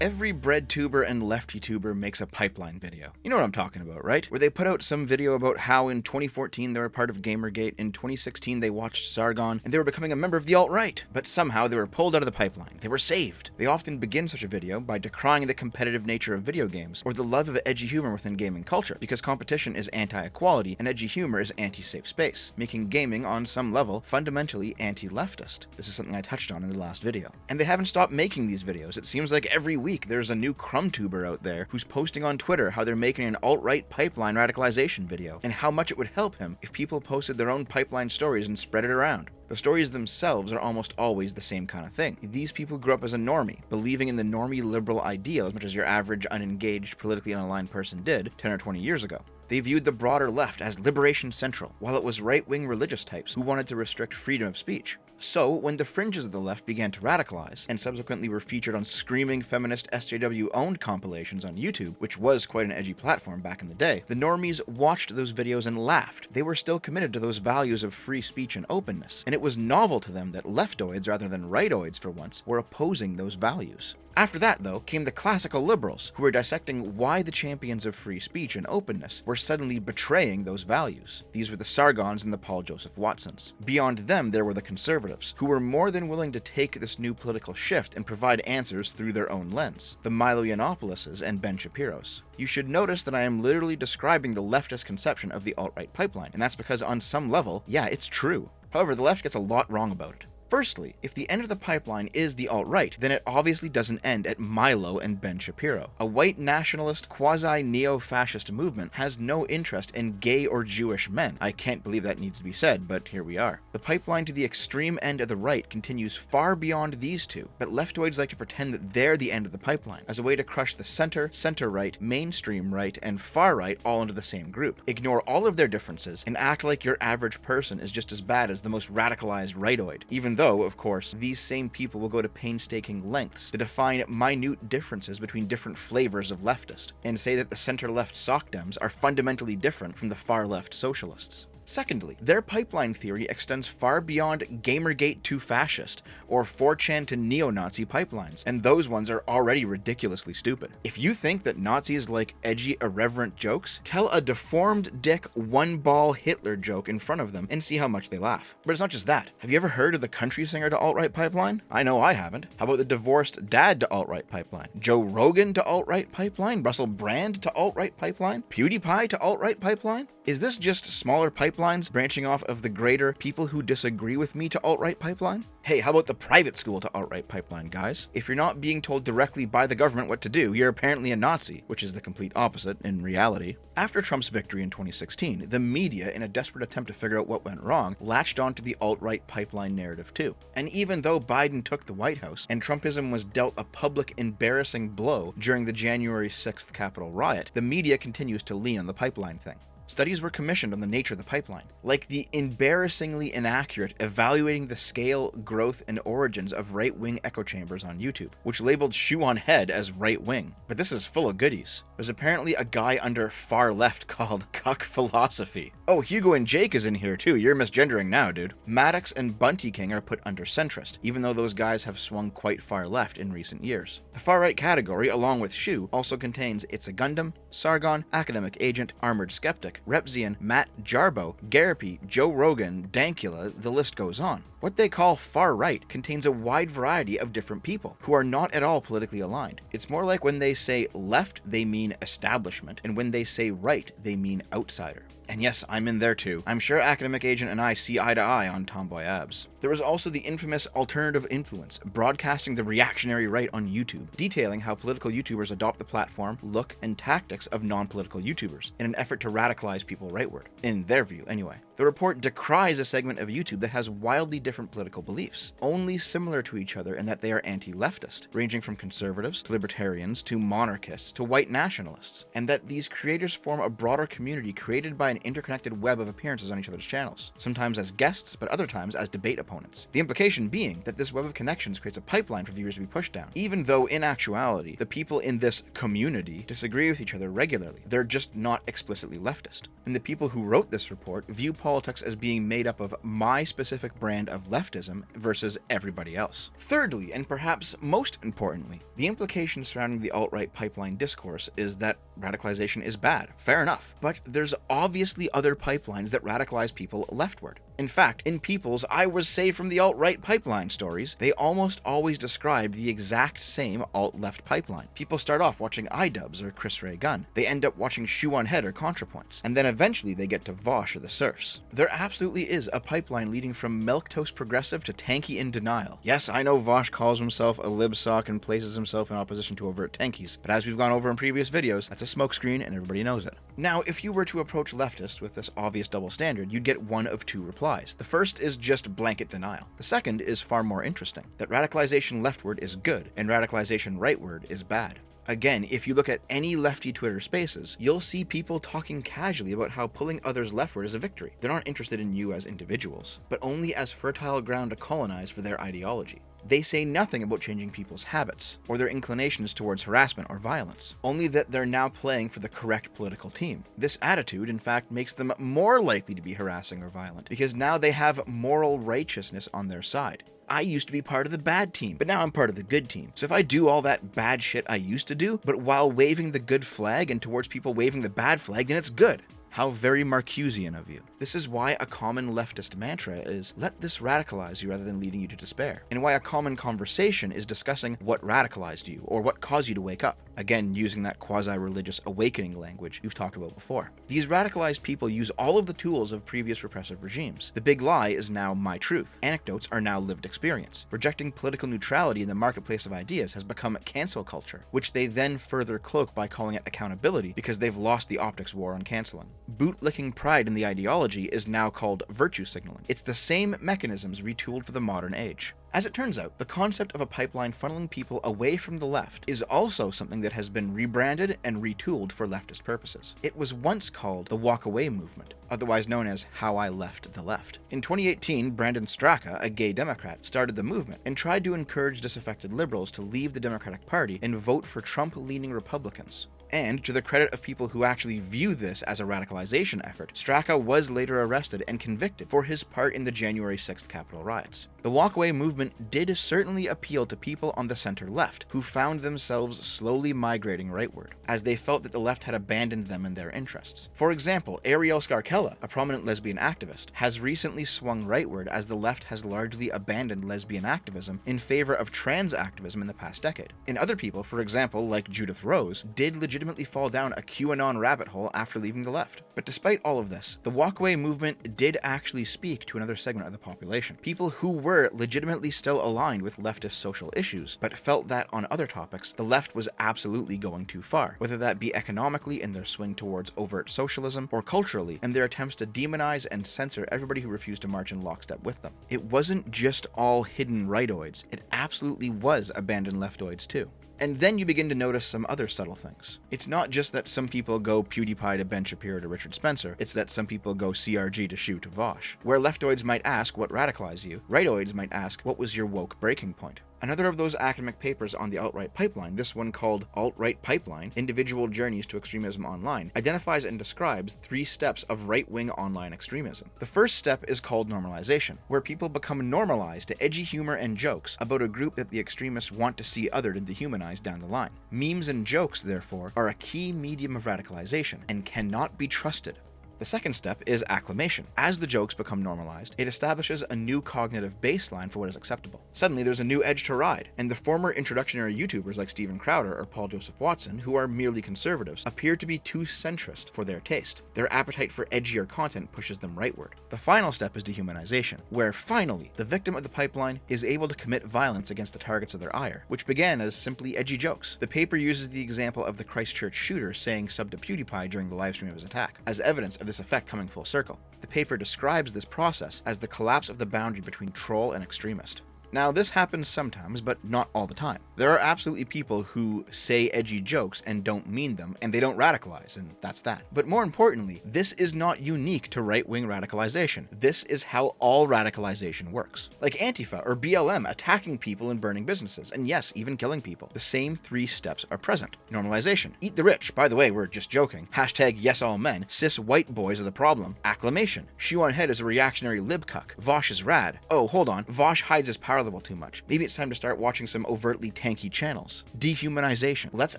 Every breadtuber and lefty-tuber makes a pipeline video. You know what I'm talking about, right? Where they put out some video about how in 2014 they were part of Gamergate, in 2016 they watched Sargon, and they were becoming a member of the alt-right. But somehow they were pulled out of the pipeline. They were saved. They often begin such a video by decrying the competitive nature of video games, or the love of edgy humor within gaming culture, because competition is anti-equality and edgy humor is anti-safe space, making gaming on some level fundamentally anti-leftist. This is something I touched on in the last video. And they haven't stopped making these videos. It seems like every week there's a new crumb-tuber out there who's posting on Twitter how they're making an alt-right pipeline radicalization video, and how much it would help him if people posted their own pipeline stories and spread it around. The stories themselves are almost always the same kind of thing. These people grew up as a normie, believing in the normie liberal ideal as much as your average unengaged, politically unaligned person did 10 or 20 years ago. They viewed the broader left as liberation central, while it was right-wing religious types who wanted to restrict freedom of speech. So, when the fringes of the left began to radicalize, and subsequently were featured on screaming feminist SJW-owned compilations on YouTube, which was quite an edgy platform back in the day, the normies watched those videos and laughed. They were still committed to those values of free speech and openness, and it was novel to them that leftoids, rather than rightoids for once, were opposing those values. After that, though, came the classical liberals, who were dissecting why the champions of free speech and openness were suddenly betraying those values. These were the Sargons and the Paul Joseph Watsons. Beyond them, there were the conservatives, who were more than willing to take this new political shift and provide answers through their own lens. The Milo Yiannopoulos and Ben Shapiros. You should notice that I am literally describing the leftist conception of the alt-right pipeline, and that's because on some level, yeah, it's true. However, the left gets a lot wrong about it. Firstly, if the end of the pipeline is the alt-right, then it obviously doesn't end at Milo and Ben Shapiro. A white nationalist, quasi-neo-fascist movement has no interest in gay or Jewish men. I can't believe that needs to be said, but here we are. The pipeline to the extreme end of the right continues far beyond these two, but leftoids like to pretend that they're the end of the pipeline, as a way to crush the center, center-right, mainstream right, and far-right all into the same group. Ignore all of their differences, and act like your average person is just as bad as the most radicalized rightoid, even though, of course, these same people will go to painstaking lengths to define minute differences between different flavors of leftist, and say that the center-left sockdems are fundamentally different from the far-left socialists. Secondly, their pipeline theory extends far beyond Gamergate to fascist, or 4chan to neo-Nazi pipelines, and those ones are already ridiculously stupid. If you think that Nazis like edgy, irreverent jokes, tell a deformed dick one-ball Hitler joke in front of them and see how much they laugh. But it's not just that. Have you ever heard of the country singer to alt-right pipeline? I know I haven't. How about the divorced dad to alt-right pipeline? Joe Rogan to alt-right pipeline? Russell Brand to alt-right pipeline? PewDiePie to alt-right pipeline? Is this just smaller pipelines branching off of the greater people who disagree with me to alt-right pipeline? Hey, how about the private school to alt-right pipeline, guys? If you're not being told directly by the government what to do, you're apparently a Nazi, which is the complete opposite in reality. After Trump's victory in 2016, the media, in a desperate attempt to figure out what went wrong, latched onto the alt-right pipeline narrative too. And even though Biden took the White House, and Trumpism was dealt a public embarrassing blow during the January 6th Capitol riot, the media continues to lean on the pipeline thing. Studies were commissioned on the nature of the pipeline, like the embarrassingly inaccurate Evaluating the Scale, Growth, and Origins of Right-Wing Echo Chambers on YouTube, which labeled Shoe on Head as right-wing. But this is full of goodies. There's apparently a guy under far left called Cuck Philosophy. Oh, Hugo and Jake is in here too. You're misgendering now, dude. Maddox and Bunty King are put under centrist, even though those guys have swung quite far left in recent years. The far-right category, along with Shoe, also contains It's a Gundam, Sargon, Academic Agent, Armored Skeptic, Repzian, Matt Jarbo, Garapi, Joe Rogan, Dankula, the list goes on. What they call far-right contains a wide variety of different people who are not at all politically aligned. It's more like when they say left, they mean establishment, and when they say right, they mean outsider. And yes, I'm in there too. I'm sure Academic Agent and I see eye to eye on tomboy abs. There was also the infamous alternative influence, broadcasting the reactionary right on YouTube, detailing how political YouTubers adopt the platform, look, and tactics of non-political YouTubers in an effort to radicalize people rightward. In their view, anyway. The report decries a segment of YouTube that has wildly different political beliefs, only similar to each other in that they are anti-leftist, ranging from conservatives to libertarians to monarchists to white nationalists, and that these creators form a broader community created by an interconnected web of appearances on each other's channels, sometimes as guests, but other times as debate opponents. The implication being that this web of connections creates a pipeline for viewers to be pushed down, even though in actuality, the people in this community disagree with each other regularly. They're just not explicitly leftist. And the people who wrote this report view Paul politics as being made up of my specific brand of leftism versus everybody else. Thirdly, and perhaps most importantly, the implication surrounding the alt-right pipeline discourse is that radicalization is bad. Fair enough. But there's obviously other pipelines that radicalize people leftward. In fact, in People's I Was Saved from the Alt-Right pipeline stories, they almost always describe the exact same alt-left pipeline. People start off watching iDubbbz or Chris Ray Gun. They end up watching Shoe on Head or ContraPoints. And then eventually they get to Vosh or the Serfs. There absolutely is a pipeline leading from milquetoast progressive to tanky in denial. Yes, I know Vosh calls himself a libsock and places himself in opposition to overt tankies, but as we've gone over in previous videos, that's a smokescreen and everybody knows it. Now, if you were to approach leftists with this obvious double standard, you'd get one of two replies. The first is just blanket denial. The second is far more interesting, that radicalization leftward is good and radicalization rightward is bad. Again, if you look at any lefty Twitter spaces, you'll see people talking casually about how pulling others leftward is a victory. They're not interested in you as individuals, but only as fertile ground to colonize for their ideology. They say nothing about changing people's habits, or their inclinations towards harassment or violence, only that they're now playing for the correct political team. This attitude, in fact, makes them more likely to be harassing or violent, because now they have moral righteousness on their side. I used to be part of the bad team, but now I'm part of the good team. So if I do all that bad shit I used to do, but while waving the good flag and towards people waving the bad flag, then it's good. How very Marcusean of you. This is why a common leftist mantra is, let this radicalize you rather than leading you to despair. And why a common conversation is discussing what radicalized you, or what caused you to wake up. Again, using that quasi-religious awakening language we've talked about before. These radicalized people use all of the tools of previous repressive regimes. The big lie is now my truth. Anecdotes are now lived experience. Rejecting political neutrality in the marketplace of ideas has become cancel culture, which they then further cloak by calling it accountability because they've lost the optics war on canceling. Bootlicking pride in the ideology is now called virtue signaling. It's the same mechanisms retooled for the modern age. As it turns out, the concept of a pipeline funneling people away from the left is also something that has been rebranded and retooled for leftist purposes. It was once called the walkaway movement, otherwise known as How I Left the Left. In 2018, Brandon Straka, a gay Democrat, started the movement and tried to encourage disaffected liberals to leave the Democratic Party and vote for Trump-leaning Republicans. And to the credit of people who actually view this as a radicalization effort, Straka was later arrested and convicted for his part in the January 6th Capitol riots. The walkaway movement did certainly appeal to people on the center-left, who found themselves slowly migrating rightward, as they felt that the left had abandoned them and their interests. For example, Ariel Scarcella, a prominent lesbian activist, has recently swung rightward as the left has largely abandoned lesbian activism in favor of trans activism in the past decade. And other people, for example, like Judith Rose, did legitimately fall down a QAnon rabbit hole after leaving the left. But despite all of this, the walkaway movement did actually speak to another segment of the population. People who were legitimately still aligned with leftist social issues, but felt that on other topics, the left was absolutely going too far, whether that be economically in their swing towards overt socialism, or culturally in their attempts to demonize and censor everybody who refused to march in lockstep with them. It wasn't just all hidden rightoids, it absolutely was abandoned leftoids too. And then you begin to notice some other subtle things. It's not just that some people go PewDiePie to Ben Shapiro to Richard Spencer, it's that some people go CRG to Shoe to Vosh. Where leftoids might ask what radicalized you, rightoids might ask what was your woke breaking point. Another of those academic papers on the alt-right pipeline, this one called Alt-Right Pipeline, Individual Journeys to Extremism Online, identifies and describes 3 steps of right-wing online extremism. The first step is called normalization, where people become normalized to edgy humor and jokes about a group that the extremists want to see othered and dehumanized down the line. Memes and jokes, therefore, are a key medium of radicalization and cannot be trusted. The second step is acclimation. As the jokes become normalized, it establishes a new cognitive baseline for what is acceptable. Suddenly, there's a new edge to ride, and the former introductionary YouTubers like Steven Crowder or Paul Joseph Watson, who are merely conservatives, appear to be too centrist for their taste. Their appetite for edgier content pushes them rightward. The final step is dehumanization, where finally, the victim of the pipeline is able to commit violence against the targets of their ire, which began as simply edgy jokes. The paper uses the example of the Christchurch shooter saying sub to PewDiePie during the livestream of his attack, as evidence of this effect coming full circle. The paper describes this process as the collapse of the boundary between troll and extremist. Now, this happens sometimes, but not all the time. There are absolutely people who say edgy jokes and don't mean them, and they don't radicalize, and that's that. But more importantly, this is not unique to right-wing radicalization. This is how all radicalization works. Like Antifa or BLM attacking people and burning businesses, and yes, even killing people. The same 3 steps are present. Normalization. Eat the rich. By the way, we're just joking. Hashtag yes all men. Cis white boys are the problem. Acclamation. Shoe on head is a reactionary libcuck. Vosh is rad. Oh, hold on. Vosh hides his power level too much. Maybe it's time to start watching some overtly tanky channels. Dehumanization. Let's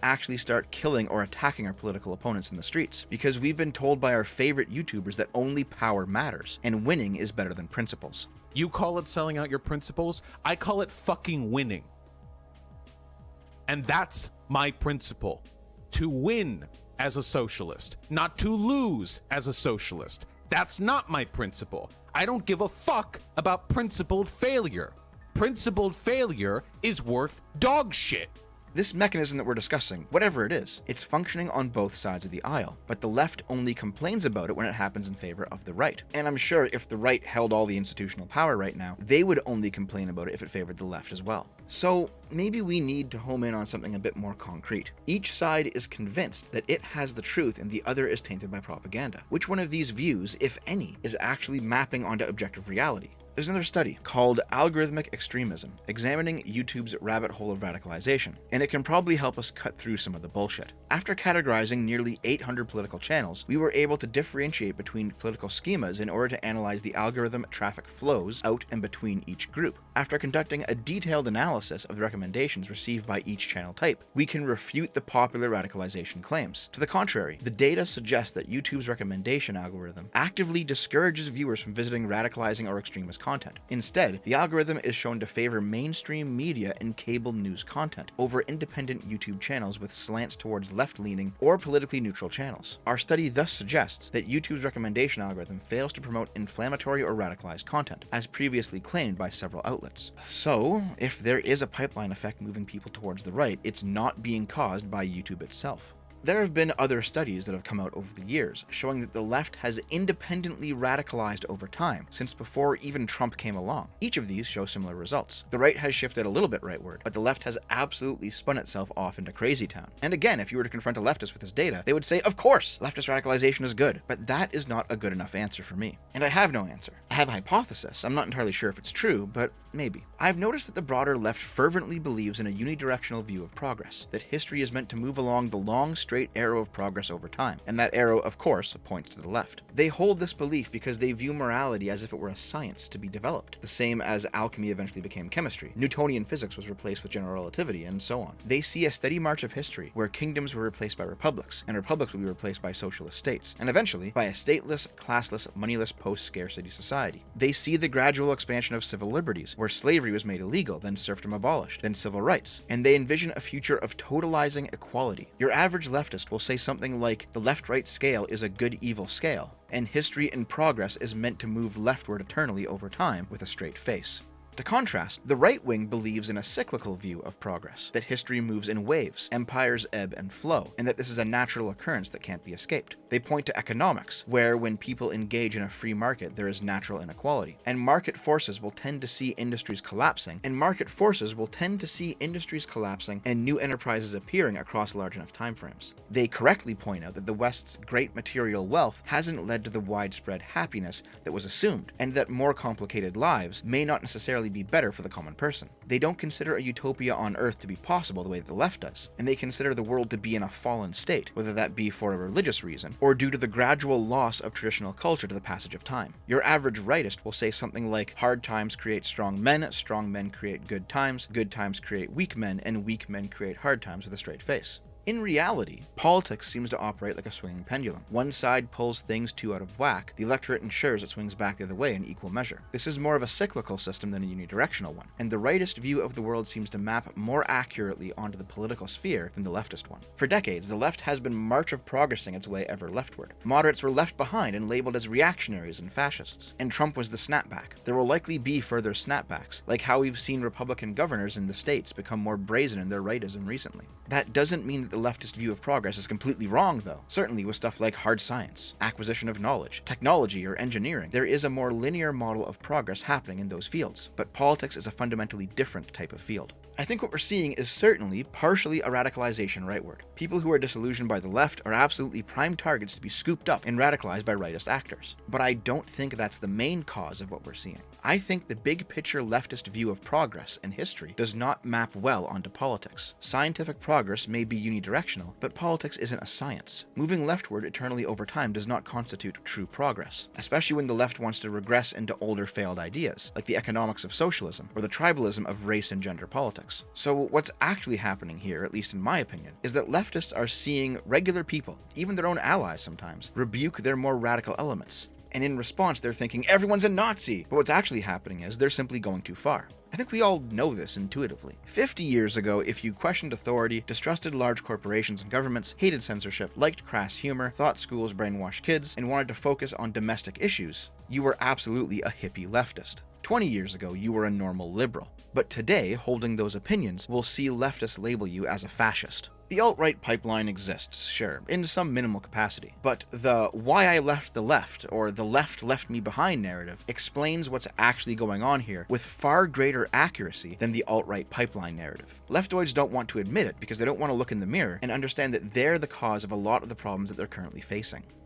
actually start killing or attacking our political opponents in the streets, because we've been told by our favorite YouTubers that only power matters, and winning is better than principles. You call it selling out your principles. I call it fucking winning. And that's my principle. To win as a socialist, not to lose as a socialist. That's not my principle. I don't give a fuck about principled failure. Principled failure is worth dog shit. This mechanism that we're discussing, whatever it is, it's functioning on both sides of the aisle, but the left only complains about it when it happens in favor of the right. And I'm sure if the right held all the institutional power right now, they would only complain about it if it favored the left as well. So maybe we need to home in on something a bit more concrete. Each side is convinced that it has the truth and the other is tainted by propaganda. Which one of these views, if any, is actually mapping onto objective reality? There's another study called Algorithmic Extremism, examining YouTube's rabbit hole of radicalization, and it can probably help us cut through some of the bullshit. After categorizing nearly 800 political channels, we were able to differentiate between political schemas in order to analyze the algorithm traffic flows out and between each group. After conducting a detailed analysis of the recommendations received by each channel type, we can refute the popular radicalization claims. To the contrary, the data suggests that YouTube's recommendation algorithm actively discourages viewers from visiting radicalizing or extremist content. Instead, the algorithm is shown to favor mainstream media and cable news content over independent YouTube channels with slants towards left-leaning or politically neutral channels. Our study thus suggests that YouTube's recommendation algorithm fails to promote inflammatory or radicalized content, as previously claimed by several outlets. So, if there is a pipeline effect moving people towards the right, it's not being caused by YouTube itself. There have been other studies that have come out over the years showing that the left has independently radicalized over time, since before even Trump came along. Each of these show similar results. The right has shifted a little bit rightward, but the left has absolutely spun itself off into crazy town. And again, if you were to confront a leftist with this data, they would say, of course, leftist radicalization is good. But that is not a good enough answer for me. And I have no answer. I have a hypothesis. I'm not entirely sure if it's true, but maybe. I've noticed that the broader left fervently believes in a unidirectional view of progress, that history is meant to move along the long, straight arrow of progress over time, and that arrow, of course, points to the left. They hold this belief because they view morality as if it were a science to be developed, the same as alchemy eventually became chemistry, Newtonian physics was replaced with general relativity, and so on. They see a steady march of history where kingdoms were replaced by republics, and republics will be replaced by socialist states, and eventually by a stateless, classless, moneyless post-scarcity society. They see the gradual expansion of civil liberties, where slavery was made illegal, then serfdom abolished, then civil rights, and they envision a future of totalizing equality. Your average leftist will say something like, the left-right scale is a good-evil scale, and history in progress is meant to move leftward eternally over time with a straight face. To contrast, the right wing believes in a cyclical view of progress, that history moves in waves, empires ebb and flow, and that this is a natural occurrence that can't be escaped. They point to economics, where when people engage in a free market, there is natural inequality, and market forces will tend to see industries collapsing, and new enterprises appearing across large enough timeframes. They correctly point out that the West's great material wealth hasn't led to the widespread happiness that was assumed, and that more complicated lives may not necessarily be better for the common person. They don't consider a utopia on Earth to be possible the way that the left does, and they consider the world to be in a fallen state, whether that be for a religious reason, or due to the gradual loss of traditional culture to the passage of time. Your average rightist will say something like, hard times create strong men create good times create weak men, and weak men create hard times with a straight face. In reality, politics seems to operate like a swinging pendulum. One side pulls things too out of whack, the electorate ensures it swings back the other way in equal measure. This is more of a cyclical system than a unidirectional one, and the rightist view of the world seems to map more accurately onto the political sphere than the leftist one. For decades, the left has been march of progressing its way ever leftward. Moderates were left behind and labeled as reactionaries and fascists, and Trump was the snapback. There will likely be further snapbacks, like how we've seen Republican governors in the states become more brazen in their rightism recently. That doesn't mean that that the leftist view of progress is completely wrong, though. Certainly with stuff like hard science, acquisition of knowledge, technology, or engineering, there is a more linear model of progress happening in those fields. But politics is a fundamentally different type of field. I think what we're seeing is certainly partially a radicalization rightward. People who are disillusioned by the left are absolutely prime targets to be scooped up and radicalized by rightist actors. But I don't think that's the main cause of what we're seeing. I think the big picture leftist view of progress and history does not map well onto politics. Scientific progress may be unidirectional, but politics isn't a science. Moving leftward eternally over time does not constitute true progress, especially when the left wants to regress into older failed ideas, like the economics of socialism or the tribalism of race and gender politics. So what's actually happening here, at least in my opinion, is that leftists are seeing regular people, even their own allies sometimes, rebuke their more radical elements. And in response, they're thinking, everyone's a Nazi! But what's actually happening is they're simply going too far. I think we all know this intuitively. 50 years ago, if you questioned authority, distrusted large corporations and governments, hated censorship, liked crass humor, thought schools brainwash kids, and wanted to focus on domestic issues, you were absolutely a hippie leftist. 20 years ago, you were a normal liberal. But today, holding those opinions will see leftists label you as a fascist. The alt-right pipeline exists, sure, in some minimal capacity, but the "why I left the left" or "the left left me behind" narrative explains what's actually going on here with far greater accuracy than the alt-right pipeline narrative. Leftoids don't want to admit it because they don't want to look in the mirror and understand that they're the cause of a lot of the problems that they're currently facing.